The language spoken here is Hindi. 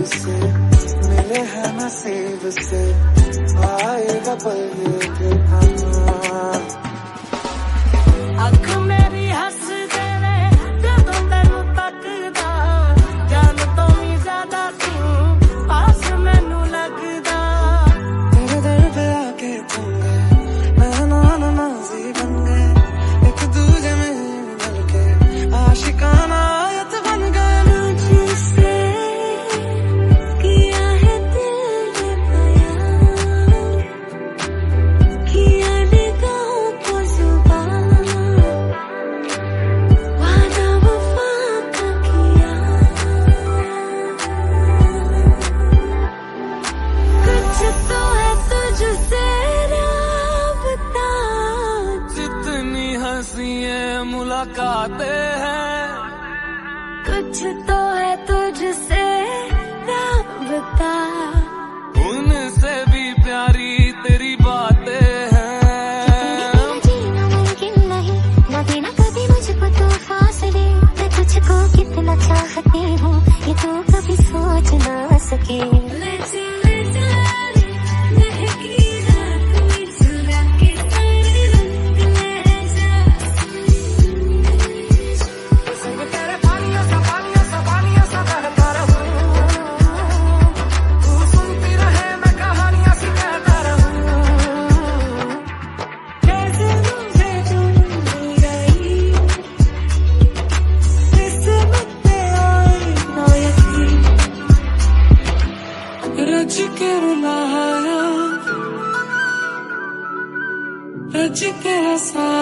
मिले हैं नसीब से आएगा पल ये फिर आना। अख मेरी हस देवे जदों तैनू तकदा, जान तो भी ज्यादा तू पास मैनू लगदा। तेरे दर पे आके थम गए, नैना नमाज़ी बन गए, एक दूजे में मिल के आशिकाना आयत बन गए। मुझसे किया है दिल ने बयां, किया निगाहों को जुबान, वादा वफा का किया। कुछ तो है तुझसे राबता, जितनी हंसी मुलाकातें हैं, कुछ तो है तुझसे राबता, उनसे भी प्यारी तेरी बातें हैं। जीना मुमकिन नहीं, न देना कभी मुझको तो फासले। मैं तुझको कितना चाहती हूँ ये तो कभी सोच ना सके। रज के रुलाया, रज के हंसाया।